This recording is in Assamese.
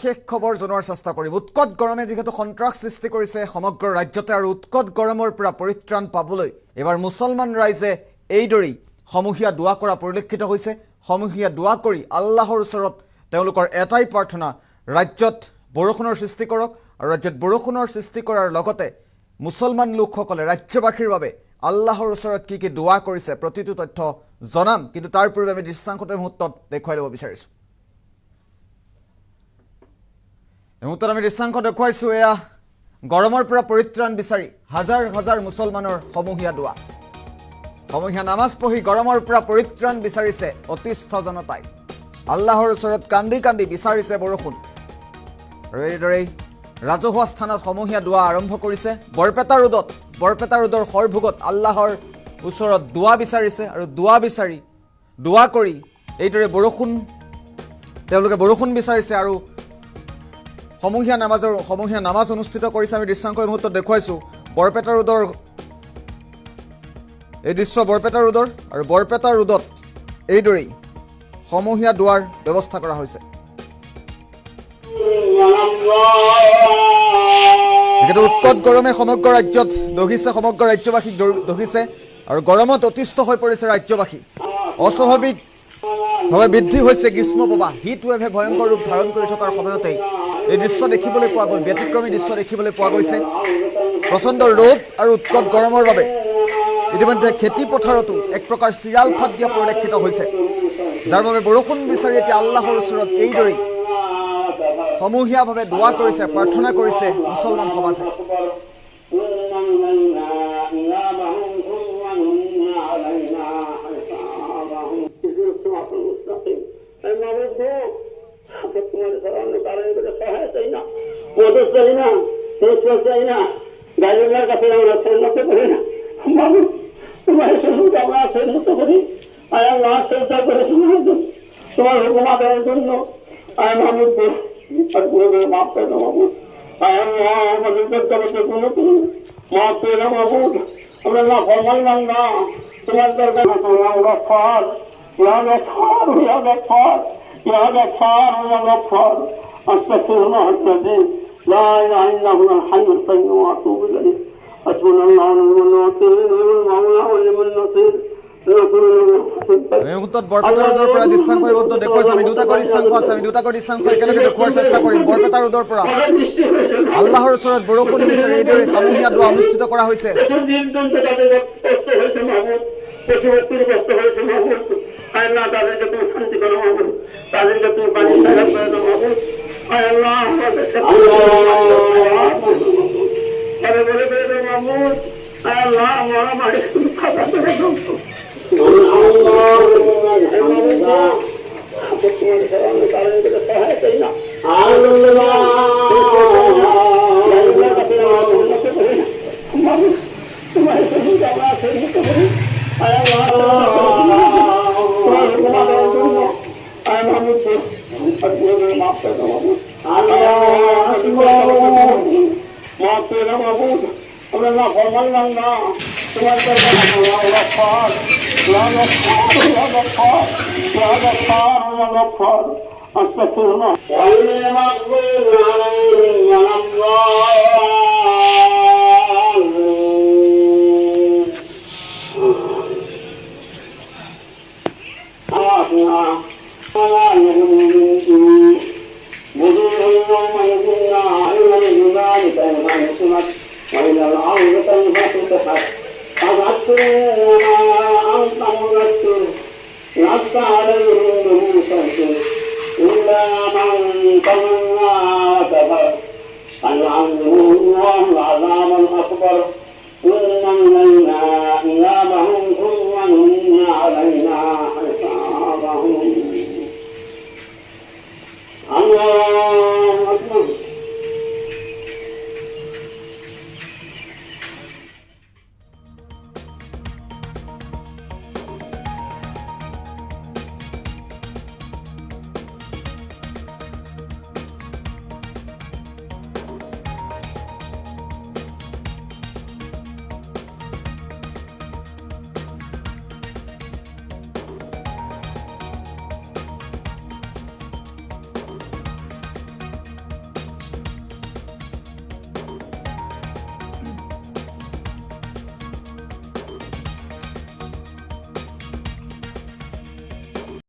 বিশেষ খবৰ জনোৱাৰ চেষ্টা কৰিম। উৎকট গৰমে যিহেতু সন্ত্ৰাস সৃষ্টি কৰিছে সমগ্ৰ ৰাজ্যতে আৰু উৎকট গৰমৰ পৰা পৰিত্ৰাণ পাবলৈ এবাৰ মুছলমান ৰাইজে এইদৰেই সমূহীয়া দোৱা কৰা পৰিলক্ষিত হৈছে। সমূহীয়া দোৱা কৰি আল্লাহৰ ওচৰত তেওঁলোকৰ এটাই প্ৰাৰ্থনা, ৰাজ্যত বৰষুণৰ সৃষ্টি কৰক আৰু ৰাজ্যত বৰষুণৰ সৃষ্টি কৰাৰ লগতে মুছলমান লোকসকলে ৰাজ্যবাসীৰ বাবে আল্লাহৰ ওচৰত কি কি দোৱা কৰিছে প্ৰতিটো তথ্য জনাম, কিন্তু তাৰ পূৰ্বে আমি দৃশ্যাংশৰ মুহূৰ্তত দেখুৱাই ল'ব বিচাৰিছোঁ। এই মুহূৰ্তত আমি দৃশ্যাংশ দেখুৱাইছোঁ। এয়া গৰমৰ পৰা পৰিত্ৰাণ বিচাৰি হাজাৰ হাজাৰ মুছলমানৰ সমূহীয়া দোৱা, সমূহীয়া নামাজ পঢ়ি গৰমৰ পৰা পৰিত্ৰাণ বিচাৰিছে অতিষ্ঠ জনতাই। আল্লাহৰ ওচৰত কান্দি কান্দি বিচাৰিছে বৰষুণ। আৰু এইদৰেই ৰাজহুৱা স্থানত সমূহীয়া দোৱা আৰম্ভ কৰিছে। বৰপেটা ৰোডৰ সৰভোগত আল্লাহৰ ওচৰত দোৱা বিচাৰিছে আৰু দোৱা কৰি এইদৰে তেওঁলোকে বৰষুণ বিচাৰিছে আৰু সমূহীয়া নামাজ অনুষ্ঠিত কৰিছে। আমি দৃশ্যাংশ এই মুহূৰ্তত দেখুৱাইছোঁ। বৰপেটা ৰোডৰ এই দৃশ্য বৰপেটা ৰোডৰ আৰু বৰপেটা ৰোডত এইদৰেই সমূহীয়া দোৱাৰ ব্যৱস্থা কৰা হৈছে। যিহেতু উৎকট গৰমে সমগ্ৰ ৰাজ্যত দহিছে, সমগ্ৰ ৰাজ্যবাসীক দহিছে আৰু গৰমত অতিষ্ঠ হৈ পৰিছে ৰাজ্যবাসী। অস্বাভাৱিকভাৱে বৃদ্ধি হৈছে গ্ৰীষ্ম প্ৰবাহ। হিট ৱেভে ভয়ংকৰ ৰূপ ধাৰণ কৰি থকাৰ সময়তেই এই দৃশ্য দেখিবলৈ পোৱা গ'ল, ব্যতিক্ৰমী দৃশ্য দেখিবলৈ পোৱা গৈছে। প্ৰচণ্ড ৰ'দ আৰু উৎকট গৰমৰ বাবে ইতিমধ্যে খেতি পথাৰতো এক প্ৰকাৰ চিৰাল ফাট দিয়া পৰিলক্ষিত হৈছে, যাৰ বাবে বৰষুণ বিচাৰি এতিয়া আল্লাহৰ ওচৰত এইদৰেই সমূহীয়াভাৱে দোৱা কৰিছে, প্ৰাৰ্থনা কৰিছে মুছলমান সমাজে। তোমার হুকুমাতের জন্য মাফ করে দেবো মাফ করে দেবো আমরা না ফরমাইলাম না তোমার দরকার أستغفر الله العظيم لا إله إلا هو الحي القيوم وأتوب إليه حسبنا الله ونعم الوكيل نعم المولى ونعم النصير এই মুহূৰ্তত বৰপেটা ৰোডৰ পৰা দৃশ্যাংশ এই মুহূৰ্তত দেখুৱাইছোঁ। আমি দুটাকৈ দৃশ্যাংশ আছে, আমি দুটাকৈ দৃশ্যাংশ একেলগে দেখুওৱাৰ চেষ্টা কৰিম। বৰপেটা ৰোডৰ পৰা আল্লাহৰ ওচৰত বৰষুণ বিচাৰি এইদৰে সমূহীয়া দোৱা অনুষ্ঠিত কৰা হৈছে। Allah